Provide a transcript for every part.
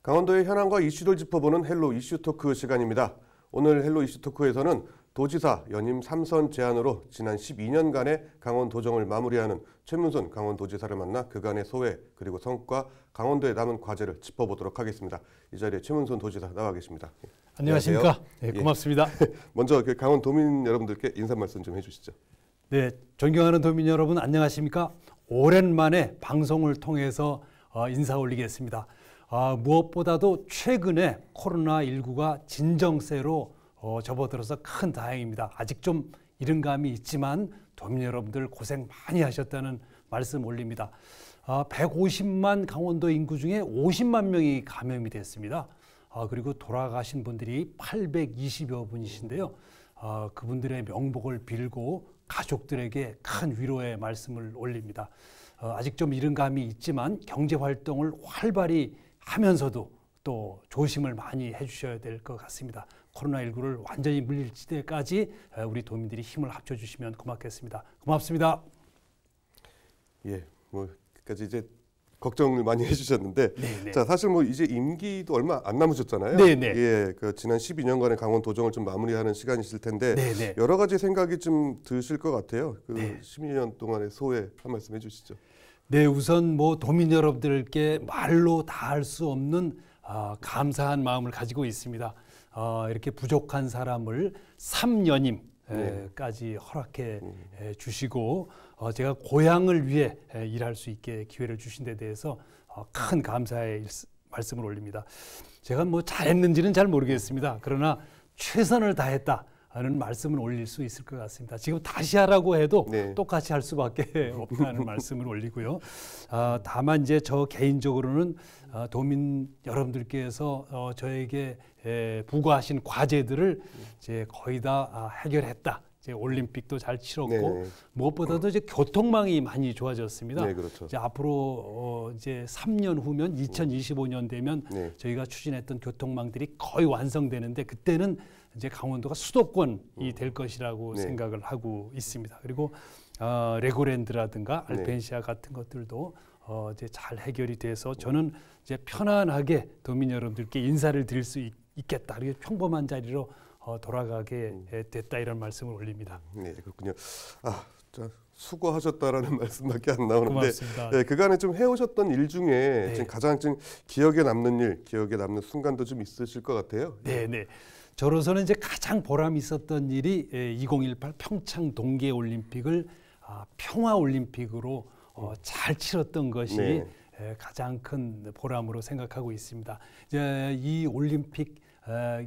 강원도의 현안과 이슈를 짚어보는 헬로 이슈토크 시간입니다. 오늘 헬로 이슈토크에서는 도지사 연임 3선 제안으로 지난 12년간의 강원도정을 마무리하는 최문순 강원도지사를 만나 그간의 소회 그리고 성과, 강원도에 남은 과제를 짚어보도록 하겠습니다. 이 자리에 최문순 도지사 나와 계십니다. 안녕하십니까. 네, 고맙습니다. 먼저 강원도민 여러분들께 인사 말씀 좀 해주시죠. 네, 존경하는 도민 여러분 안녕하십니까. 오랜만에 방송을 통해서 인사 올리겠습니다. 무엇보다도 최근에 코로나19가 진정세로 접어들어서 큰 다행입니다. 아직 좀 이른 감이 있지만 도민 여러분들 고생 많이 하셨다는 말씀 올립니다. 150만 강원도 인구 중에 50만 명이 감염이 됐습니다. 그리고 돌아가신 분들이 820여 분이신데요. 그분들의 명복을 빌고 가족들에게 큰 위로의 말씀을 올립니다. 아직 좀 이른 감이 있지만 경제활동을 활발히 하면서도 또 조심을 많이 해주셔야 될 것 같습니다. 코로나19를 완전히 물리칠 때까지 우리 도민들이 힘을 합쳐주시면 고맙겠습니다. 고맙습니다. 예, 끝까지 이제 걱정을 많이 해주셨는데, 네네. 자 사실 이제 임기도 얼마 안 남으셨잖아요. 네네. 예, 지난 12년간의 강원 도정을 좀 마무리하는 시간이실 텐데 네네. 여러 가지 생각이 좀 드실 것 같아요. 네. 12년 동안의 소회 한 말씀 해주시죠. 네, 우선 도민 여러분들께 말로 다 할 수 없는 감사한 마음을 가지고 있습니다. 이렇게 부족한 사람을 3년임까지 허락해 주시고 제가 고향을 위해 일할 수 있게 기회를 주신 데 대해서 큰 감사의 말씀을 올립니다. 제가 잘했는지는 잘 모르겠습니다. 그러나 최선을 다했다. 하는 말씀을 올릴 수 있을 것 같습니다. 지금 다시 하라고 해도 네. 똑같이 할 수밖에 없다는 말씀을 올리고요. 다만 이제 저 개인적으로는 도민 여러분들께서 저에게 부과하신 과제들을 이제 거의 다 해결했다. 이제 올림픽도 잘 치렀고 네. 무엇보다도 이제 교통망이 많이 좋아졌습니다. 네, 그렇죠. 이제 앞으로 이제 3년 후면 2025년 되면 네. 저희가 추진했던 교통망들이 거의 완성되는데 그때는 이제 강원도가 수도권이 될 것이라고 네. 생각을 하고 있습니다. 그리고 레고랜드라든가 알펜시아 같은 것들도 이제 잘 해결이 돼서 저는 이제 편안하게 도민 여러분들께 인사를 드릴 수 있겠다. 그리고 평범한 자리로 돌아가게 됐다 이런 말씀을 올립니다. 네, 그렇군요. 수고하셨다라는 말씀밖에 안 나오는데, 고맙습니다. 네, 그간에 좀 해오셨던 일 중에 네. 지금 가장 좀 기억에 남는 일, 기억에 남는 순간도 좀 있으실 것 같아요. 네, 네. 저로서는 이제 가장 보람 있었던 일이 2018 평창 동계올림픽을 평화올림픽으로 잘 치렀던 것이 네. 가장 큰 보람으로 생각하고 있습니다. 이제 이 올림픽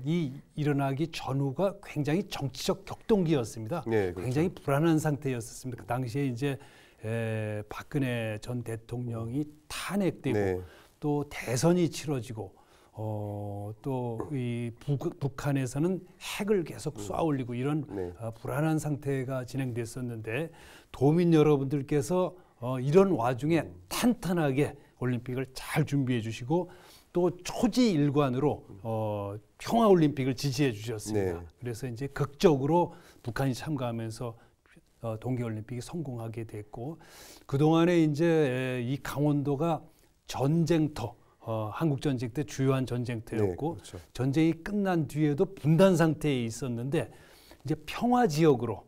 이 일어나기 전후가 굉장히 정치적 격동기였습니다. 네, 그렇죠. 굉장히 불안한 상태였습니다. 그 당시에 이제 박근혜 전 대통령이 탄핵되고 네. 또 대선이 치러지고 또 이 북한에서는 핵을 계속 쏘아 올리고 이런 네. 불안한 상태가 진행됐었는데 도민 여러분들께서 이런 와중에 탄탄하게 올림픽을 잘 준비해 주시고 또 초지일관으로 평화올림픽을 지지해 주셨습니다. 네. 그래서 이제 극적으로 북한이 참가하면서 동계올림픽이 성공하게 됐고 그동안에 이제 이 강원도가 전쟁터 한국전쟁 때 주요한 전쟁터였고 네, 그렇죠. 전쟁이 끝난 뒤에도 분단 상태에 있었는데 이제 평화 지역으로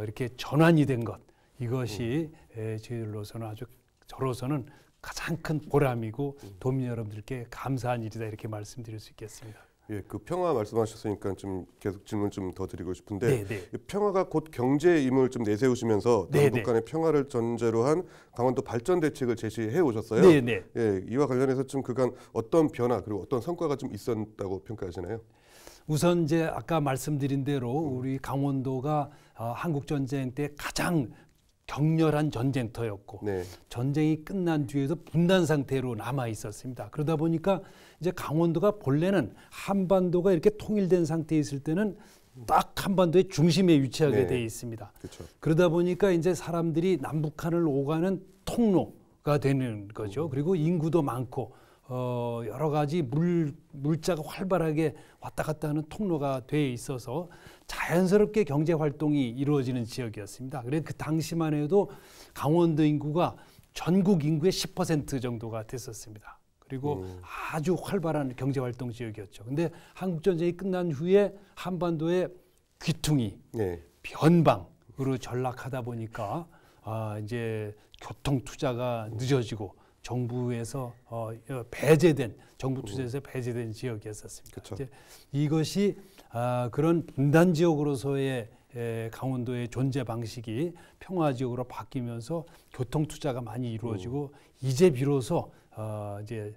이렇게 전환이 된 것 이것이 저로서는 가장 큰 보람이고 도민 여러분들께 감사한 일이다 이렇게 말씀드릴 수 있겠습니다. 예, 그 평화 말씀하셨으니까 좀 계속 질문 좀 더 드리고 싶은데 네. 이 평화가 곧 경제임을 좀 내세우시면서 네, 남북 간의 평화를 전제로 한 강원도 발전 대책을 제시해 오셨어요. 네. 예, 이와 관련해서 좀 그간 어떤 변화 그리고 어떤 성과가 좀 있었다고 평가하시나요? 우선 이제 아까 말씀드린 대로 우리 강원도가 한국 전쟁 때 가장 격렬한 전쟁터였고 네. 전쟁이 끝난 뒤에도 분단 상태로 남아 있었습니다. 그러다 보니까 이제 강원도가 본래는 한반도가 이렇게 통일된 상태에 있을 때는 딱 한반도의 중심에 위치하게 네. 돼 있습니다. 그렇죠. 그러다 보니까 이제 사람들이 남북한을 오가는 통로가 되는 거죠. 그리고 인구도 많고 여러 가지 물자가 활발하게 왔다 갔다 하는 통로가 돼 있어서 자연스럽게 경제 활동이 이루어지는 지역이었습니다. 그래서 그 당시만 해도 강원도 인구가 전국 인구의 10% 정도가 됐었습니다. 그리고 아주 활발한 경제활동 지역이었죠. 근데 한국전쟁이 끝난 후에 한반도의 귀퉁이, 네. 변방으로 전락하다 보니까 이제 교통 투자가 늦어지고 정부에서 배제된 정부 투자에서 배제된 지역이었었습니다. 그쵸. 이제 이것이 그런 분단 지역으로서의 강원도의 존재 방식이 평화 지역으로 바뀌면서 교통 투자가 많이 이루어지고 이제 비로소 이제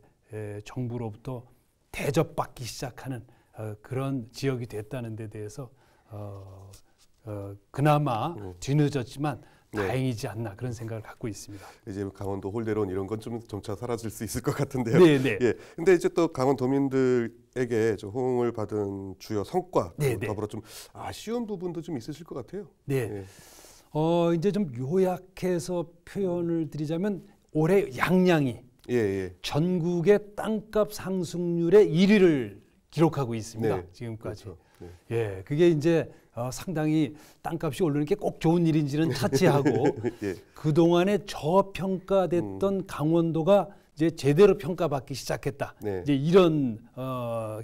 정부로부터 대접받기 시작하는 그런 지역이 됐다는 데 대해서 그나마 뒤늦었지만 네. 다행이지 않나 그런 생각을 갖고 있습니다. 이제 강원도 홀대론 이런 건 좀 점차 사라질 수 있을 것 같은데요. 네. 예. 근데 이제 또 강원도민들에게 좀 호응을 받은 주요 성과 네. 더불어 좀 아쉬운 부분도 좀 있으실 것 같아요. 네. 예. 이제 좀 요약해서 표현을 드리자면 올해 양양이 예. 전국의 땅값 상승률의 1위를 기록하고 있습니다. 네. 지금까지. 그렇죠. 네. 예, 그게 이제 상당히 땅값이 오르는 게 꼭 좋은 일인지는 차치하고 예. 그동안에 저평가됐던 강원도가 이제 제대로 평가받기 시작했다. 네. 이제 이런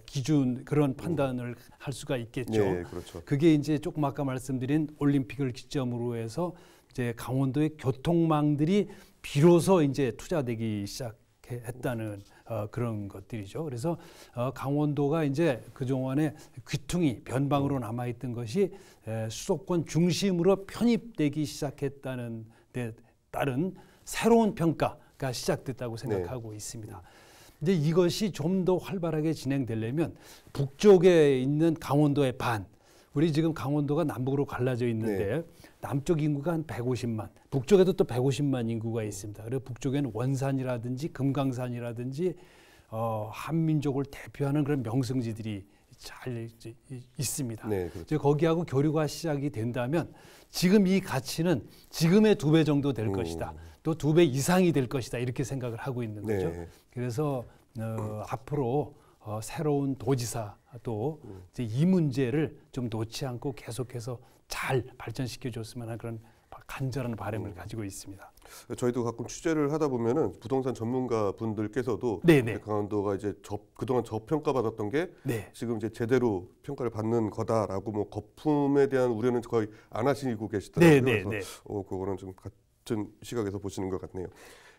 기준 그런 판단을 할 수가 있겠죠. 네, 그렇죠. 그게 이제 조금 아까 말씀드린 올림픽을 기점으로 해서 이제 강원도의 교통망들이 비로소 이제 투자되기 시작했다는 그런 것들이죠. 그래서 강원도가 이제 그동안에 귀퉁이 변방으로 남아있던 것이 수도권 중심으로 편입되기 시작했다는 데 따른 새로운 평가가 시작됐다고 생각하고 있습니다. 이제 이것이 좀 더 활발하게 진행되려면 북쪽에 있는 강원도의 반, 우리 지금 강원도가 남북으로 갈라져 있는데 남쪽 인구가 한 150만, 북쪽에도 또 150만 인구가 있습니다. 그리고 북쪽에는 원산이라든지 금강산이라든지 한민족을 대표하는 그런 명승지들이 잘 있습니다. 네, 그렇죠. 이제 거기하고 교류가 시작이 된다면 지금 이 가치는 지금의 2배 정도 될 것이다. 또 2배 이상이 될 것이다. 이렇게 생각을 하고 있는 거죠. 네. 그래서 앞으로 새로운 도지사도 이제 이 문제를 좀 놓지 않고 계속해서 잘 발전시켜 줬으면 하는 그런 간절한 바람을 가지고 있습니다. 저희도 가끔 취재를 하다 보면은 부동산 전문가 분들께서도 네네. 강원도가 이제 그동안 저평가받았던 게 네. 지금 이제 제대로 평가를 받는 거다라고 뭐 거품에 대한 우려는 거의 안 하시고 계시더라고요. 그래서 그거는 좀 같은 시각에서 보시는 것 같네요.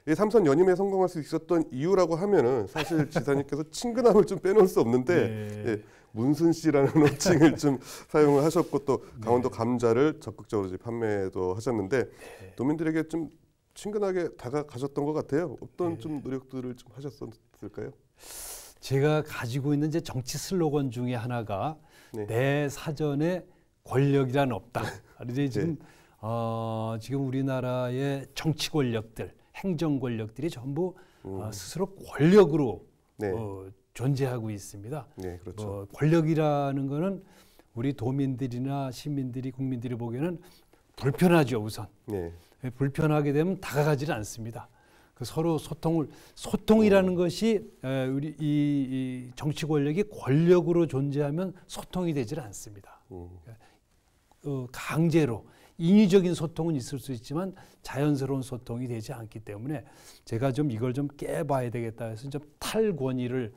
이 삼선 연임에 성공할 수 있었던 이유라고 하면은 사실 지사님께서 친근함을 좀 빼놓을 수 없는데 예, 문순 씨라는 호칭을 좀 사용을 하셨고 또 강원도 감자를 적극적으로 이제 판매도 하셨는데 도민들에게 좀 친근하게 다가가셨던 것 같아요. 어떤 좀 노력들을 좀 하셨을까요? 제가 가지고 있는 이제 정치 슬로건 중에 하나가 내 사전에 권력이란 없다. 이제 지금 지금 우리나라의 정치 권력들, 행정 권력들이 전부 스스로 권력으로 존재하고 있습니다. 네, 그렇죠. 권력이라는 거는 우리 도민들이나 시민들이 국민들이 보기에는 불편하죠, 우선. 네. 불편하게 되면 다가가지는 않습니다. 그 서로 소통이라는 것이 우리 이 정치 권력이 권력으로 존재하면 소통이 되질 않습니다. 강제로 인위적인 소통은 있을 수 있지만 자연스러운 소통이 되지 않기 때문에 제가 좀 이걸 좀 깨봐야 되겠다 해서 좀 탈권위를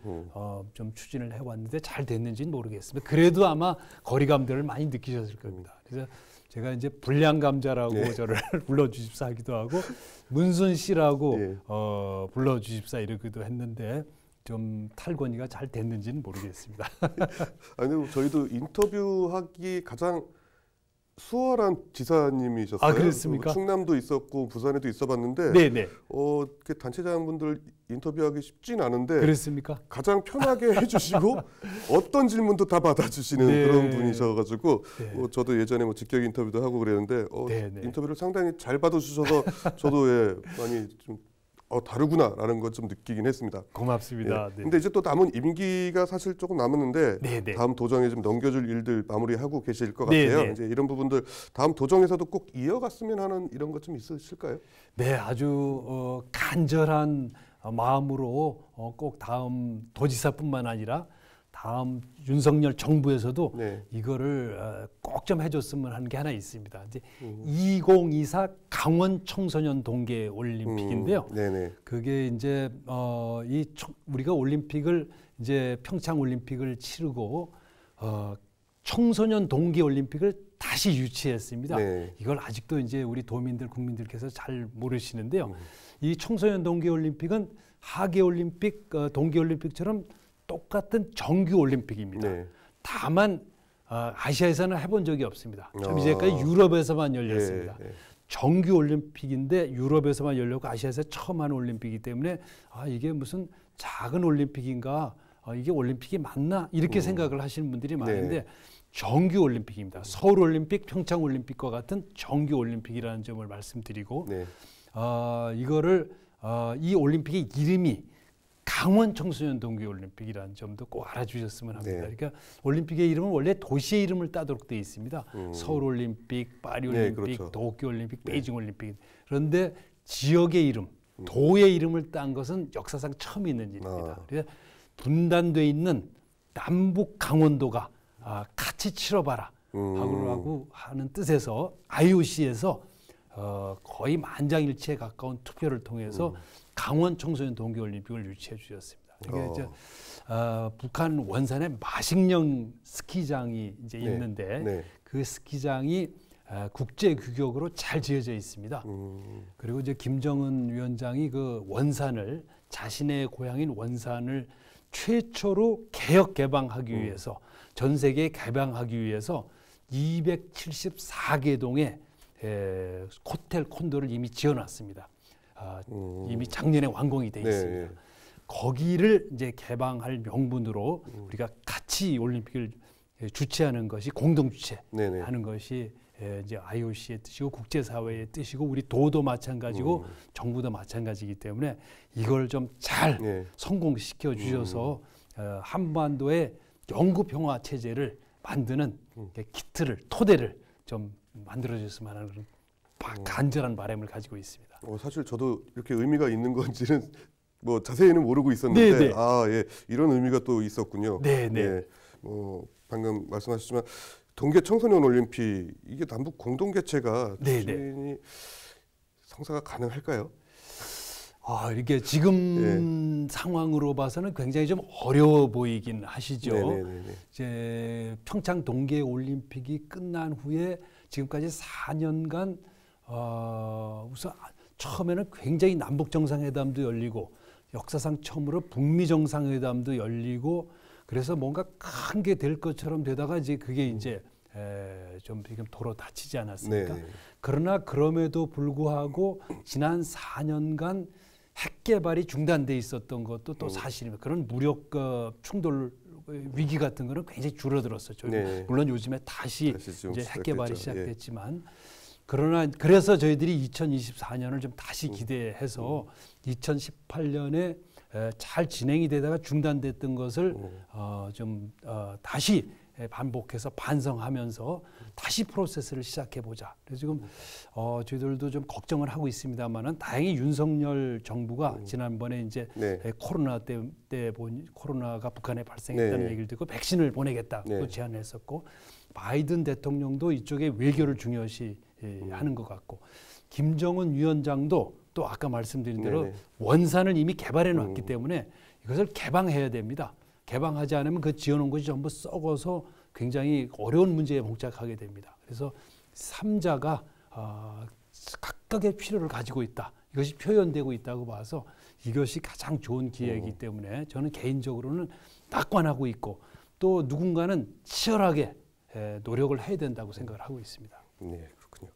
좀 추진을 해왔는데 잘 됐는지는 모르겠습니다. 그래도 아마 거리감들을 많이 느끼셨을 겁니다. 그래서 제가 이제 불량감자라고 저를 불러주십사 하기도 하고 문순 씨라고 불러주십사 이러기도 했는데 좀 탈권위가 잘 됐는지는 모르겠습니다. 아니 저희도 인터뷰하기 가장 수월한 지사님이셨어요. 아, 그렇습니까? 충남도 있었고 부산에도 있어봤는데, 네네. 이렇게 단체장분들 인터뷰하기 쉽진 않은데, 그렇습니까? 가장 편하게 해주시고 어떤 질문도 다 받아주시는 그런 분이셔가지고, 저도 예전에 뭐 직격 인터뷰도 하고 그랬는데, 인터뷰를 상당히 잘 받아주셔서 저도 많이 좀 다르구나라는 걸 좀 느끼긴 했습니다. 고맙습니다. 네. 근데 이제 또 남은 임기가 사실 조금 남았는데 다음 도정에 좀 넘겨줄 일들 마무리하고 계실 것 같아요. 이제 이런 부분들 다음 도정에서도 꼭 이어갔으면 하는 이런 것 좀 있으실까요? 네, 아주 간절한 마음으로 꼭 다음 도지사뿐만 아니라 다음 윤석열 정부에서도 네. 이거를 꼭 좀 해줬으면 하는 게 하나 있습니다. 이제 2024 강원 청소년 동계 올림픽인데요. 네네. 그게 이제 우리가 올림픽을 이제 평창 올림픽을 치르고 청소년 동계 올림픽을 다시 유치했습니다. 네. 이걸 아직도 이제 우리 도민들 국민들께서 잘 모르시는데요. 이 청소년 동계 올림픽은 하계 올림픽, 동계 올림픽처럼 똑같은 정규 올림픽입니다. 네. 다만 아시아에서는 해본 적이 없습니다. 좀 이제까지 유럽에서만 열렸습니다. 네. 네. 정규 올림픽인데 유럽에서만 열렸고 아시아에서 처음 하는 올림픽이기 때문에 이게 무슨 작은 올림픽인가, 이게 올림픽이 맞나 이렇게 생각을 하시는 분들이 많은데 네. 정규 올림픽입니다. 서울 올림픽, 평창 올림픽과 같은 정규 올림픽이라는 점을 말씀드리고 네. 이 올림픽의 이름이 강원 청소년 동계 올림픽이라는 점도 꼭 알아주셨으면 합니다. 네. 그러니까 올림픽의 이름은 원래 도시의 이름을 따도록 되어 있습니다. 서울 올림픽, 파리 올림픽, 그렇죠. 도쿄 올림픽, 베이징 올림픽. 그런데 지역의 이름, 도의 이름을 딴 것은 역사상 처음 있는 일입니다. 그래서 분단돼 있는 남북 강원도가 같이 치러봐라 하고 하는 뜻에서 IOC에서 거의 만장일치에 가까운 투표를 통해서 강원 청소년 동계올림픽을 유치해 주셨습니다. 이게 이제 북한 원산에 마식령 스키장이 이제 네. 있는데 네. 그 스키장이 국제 규격으로 잘 지어져 있습니다. 그리고 이제 김정은 위원장이 그 원산을 자신의 고향인 원산을 최초로 개혁 개방하기 위해서 전 세계에 개방하기 위해서 274개 동의 호텔 콘도를 이미 지어놨습니다. 이미 작년에 완공이 돼 있습니다. 네. 거기를 이제 개방할 명분으로 우리가 같이 올림픽을 주최하는 것이 공동 주최하는 것이 이제 IOC의 뜻이고 국제사회의 뜻이고 우리 도도 마찬가지고 정부도 마찬가지이기 때문에 이걸 좀 잘 성공시켜 주셔서 한반도의 영구 평화 체제를 만드는 기틀을 토대를 좀 만들어 주셨으면 하는 그런 간절한 바람을 가지고 있습니다. 사실 저도 이렇게 의미가 있는 건지는 뭐 자세히는 모르고 있었는데 네네. 예, 이런 의미가 또 있었군요. 네네. 예, 방금 말씀하셨지만 동계 청소년 올림픽 이게 남북 공동 개최가 추진이 성사가 가능할까요? 이게 지금 상황으로 봐서는 굉장히 좀 어려워 보이긴 하시죠. 네네네. 이제 평창 동계 올림픽이 끝난 후에 지금까지 4년간 우선 처음에는 굉장히 남북 정상회담도 열리고 역사상 처음으로 북미 정상회담도 열리고 그래서 뭔가 큰 게 될 것처럼 되다가 이제 그게 이제 좀 지금 도로 다치지 않았습니까? 네. 그러나 그럼에도 불구하고 지난 4년간 핵 개발이 중단돼 있었던 것도 또 사실입니다. 그런 무력 충돌 위기 같은 거는 굉장히 줄어들었었죠. 네. 물론 요즘에 다시 지금 이제 핵 개발이 시작됐죠. 시작됐지만 그러나 그래서 저희들이 2024년을 좀 다시 기대해서 2018년에 잘 진행이 되다가 중단됐던 것을 다시 반복해서 반성하면서 다시 프로세스를 시작해 보자. 그래서 지금 저희들도 좀 걱정을 하고 있습니다만은 다행히 윤석열 정부가 지난번에 이제 코로나가 북한에 발생했다는 얘기를 듣고 백신을 보내겠다고 제안했었고 바이든 대통령도 이쪽에 외교를 중요시 하는 것 같고 김정은 위원장도 또 아까 말씀드린 대로 원산을 이미 개발해 놨기 때문에 이것을 개방해야 됩니다. 개방하지 않으면 그 지어놓은 것이 전부 썩어서 굉장히 어려운 문제에 봉착하게 됩니다. 그래서 3자가 각각의 필요를 가지고 있다. 이것이 표현되고 있다고 봐서 이것이 가장 좋은 기회이기 때문에 저는 개인적으로는 낙관하고 있고 또 누군가는 치열하게 노력을 해야 된다고 생각을 하고 있습니다. 네, 그렇군요.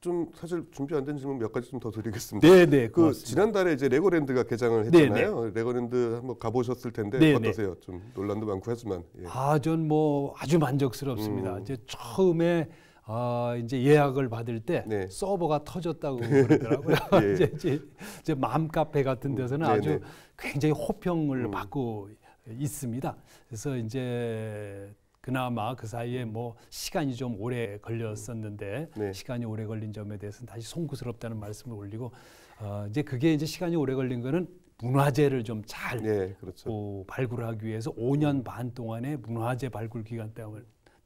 좀 사실 준비 안 된 질문 몇 가지 좀 더 드리겠습니다. 네네. 지난달에 이제 레고랜드가 개장을 했잖아요. 네네. 레고랜드 한번 가보셨을 텐데 네네. 어떠세요? 좀 논란도 많고 하지만. 전 뭐 아주 만족스럽습니다. 이제 처음에 이제 예약을 받을 때 서버가 터졌다고 그러더라고요. 이제 맘카페 같은 데서는 아주 굉장히 호평을 받고 있습니다. 그래서 이제 그나마 그 사이에 뭐 시간이 좀 오래 걸렸었는데 시간이 오래 걸린 점에 대해서는 다시 송구스럽다는 말씀을 올리고 이제 그게 이제 시간이 오래 걸린 거는 문화재를 좀 잘 예, 그렇죠. 발굴하기 위해서 5년 반 동안의 문화재 발굴 기간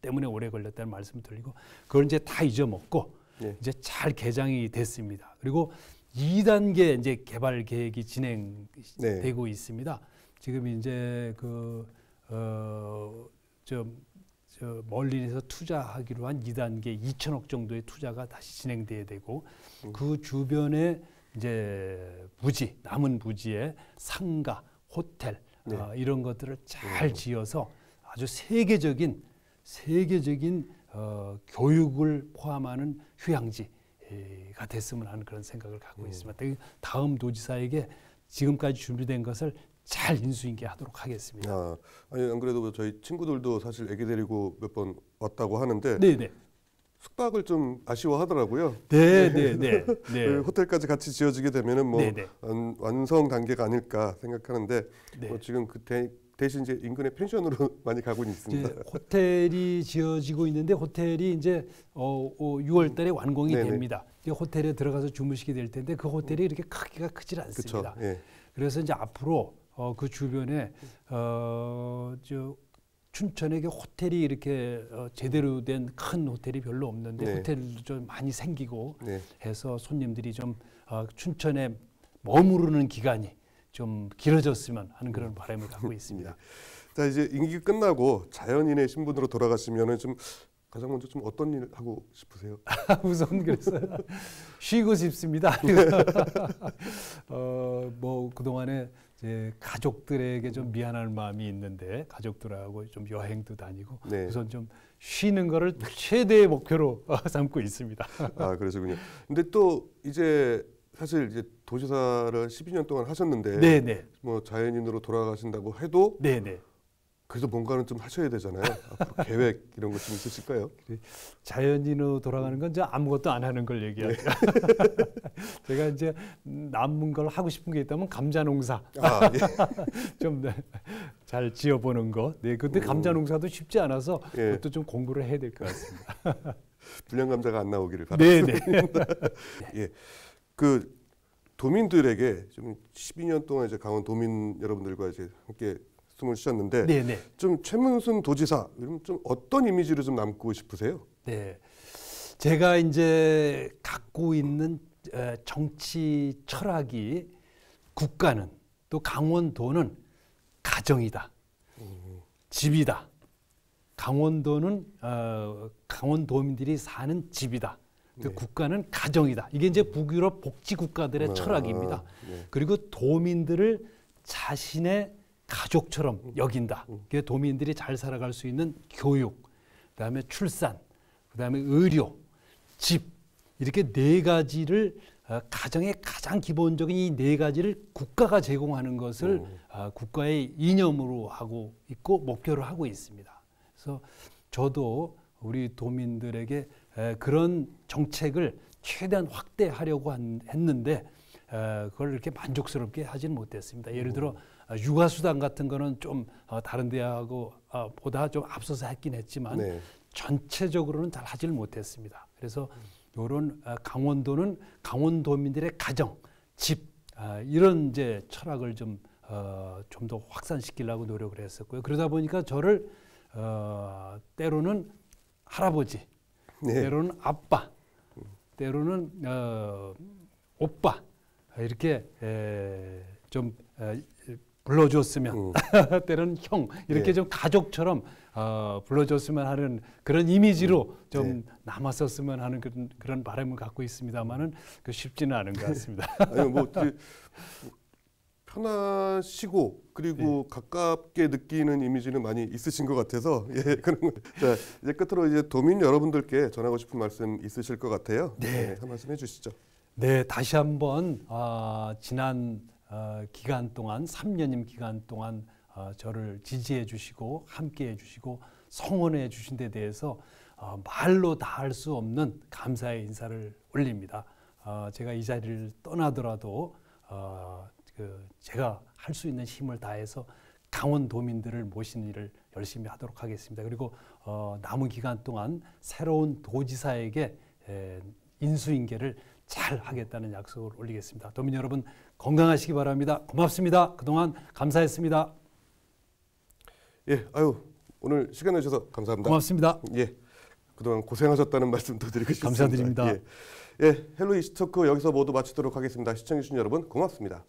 때문에 오래 걸렸다는 말씀을 드리고 그걸 이제 다 잊어먹고 예. 이제 잘 개장이 됐습니다. 그리고 2단계 이제 개발 계획이 진행되고 있습니다. 지금 이제 저 멀리에서 투자하기로 한 2단계 2천억 정도의 투자가 다시 진행돼야 되고 그 주변에 이제 남은 부지에 상가, 호텔 이런 것들을 잘 지어서 아주 세계적인 교육을 포함하는 휴양지가 됐으면 하는 그런 생각을 갖고 있습니다. 다음 도지사에게 지금까지 준비된 것을 잘 인수인계하도록 하겠습니다. 아니 안 그래도 저희 친구들도 사실 애기 데리고 몇 번 왔다고 하는데 네네. 숙박을 좀 아쉬워하더라고요. 네네네. 그 호텔까지 같이 지어지게 되면은 뭐 완성 단계가 아닐까 생각하는데 뭐 지금 대신 이제 인근의 펜션으로 많이 가고는 있습니다. 호텔이 지어지고 있는데 호텔이 이제 6월달에 완공이 됩니다. 호텔에 들어가서 주무시게 될 텐데 그 호텔이 이렇게 크기가 크질 않습니다. 예. 그래서 이제 앞으로 그 주변에 춘천에 호텔이 이렇게 제대로 된 큰 호텔이 별로 없는데 호텔도 좀 많이 생기고 해서 손님들이 좀 춘천에 머무르는 기간이 좀 길어졌으면 하는 그런 바람을 갖고 있습니다. 자, 이제 임기 끝나고 자연인의 신분으로 돌아가시면은 좀 가장 먼저 좀 어떤 일 하고 싶으세요? 우선 그래서 쉬고 싶습니다. 뭐 그동안에 이제 가족들에게 좀 미안한 마음이 있는데 가족들하고 좀 여행도 다니고 우선 좀 쉬는 거를 최대의 목표로 삼고 있습니다. 아, 그러시군요. 근데 또 이제 사실 이제 도지사를 12년 동안 하셨는데 뭐 자연인으로 돌아가신다고 해도 그래도 뭔가는 좀 하셔야 되잖아요. 앞으로 계획 이런 것 좀 있으실까요? 자연인으로 돌아가는 건 아무것도 안 하는 걸 얘기하죠. 제가 이제 남은 걸 하고 싶은 게 있다면 감자 농사 좀 잘 지어보는 거. 근데 감자 농사도 쉽지 않아서 그것도 좀 공부를 해야 될 것 같습니다. 불량 감자가 안 나오기를 바랍니다. 예, 그 도민들에게 좀 12년 동안 이제 강원 도민 여러분들과 이제 함께 숨을 쉬었는데 좀 최문순 도지사 좀 어떤 이미지를 좀 남고 싶으세요? 네, 제가 이제 갖고 있는 정치 철학이 국가는 또 강원도는 가정이다, 집이다. 강원도는 강원도민들이 사는 집이다. 국가는 가정이다. 이게 이제 북유럽 복지 국가들의 철학입니다. 그리고 도민들을 자신의 가족처럼 여긴다. 도민들이 잘 살아갈 수 있는 교육, 그다음에 출산, 그다음에 의료, 집 이렇게 네 가지를 가정의 가장 기본적인 이 네 가지를 국가가 제공하는 것을 국가의 이념으로 하고 있고 목표로 하고 있습니다. 그래서 저도 우리 도민들에게 그런 정책을 최대한 확대하려고 했는데 그걸 이렇게 만족스럽게 하지는 못했습니다. 예를 들어 육아수당 같은 거는 좀 다른 데하고 보다 좀 앞서서 했긴 했지만 전체적으로는 잘 하지를 못했습니다. 그래서 이런 강원도는 강원도민들의 가정, 집 이런 이제 철학을 좀 더 확산시키려고 노력을 했었고요. 그러다 보니까 저를 때로는 할아버지, 때로는 아빠, 때로는 오빠 이렇게 좀 불러줬으면 때로는 형 이렇게 좀 가족처럼 불러줬으면 하는 그런 이미지로 좀 남았었으면 하는 그런 바람을 갖고 있습니다만은 그 쉽지는 않은 것 같습니다. 아니 뭐 편하시고 그리고 가깝게 느끼는 이미지는 많이 있으신 것 같아서 그런 거. 자, 이제 끝으로 이제 도민 여러분들께 전하고 싶은 말씀 있으실 것 같아요. 한 말씀 해주시죠. 네, 다시 한번 지난 기간 동안 3년임 기간 동안 저를 지지해 주시고 함께 해 주시고 성원해 주신 데 대해서 말로 다 할 수 없는 감사의 인사를 올립니다. 제가 이 자리를 떠나더라도 제가 할 수 있는 힘을 다해서 강원도민들을 모시는 일을 열심히 하도록 하겠습니다. 그리고 남은 기간 동안 새로운 도지사에게 인수인계를 잘 하겠다는 약속을 올리겠습니다. 도민 여러분 건강하시기 바랍니다. 고맙습니다. 그동안 감사했습니다. 예, 오늘 시간 내주셔서 감사합니다. 고맙습니다. 예, 그동안 고생하셨다는 말씀도 드리고 싶습니다. 감사드립니다. 예, 헬로 이슈토크 여기서 모두 마치도록 하겠습니다. 시청해주신 여러분 고맙습니다.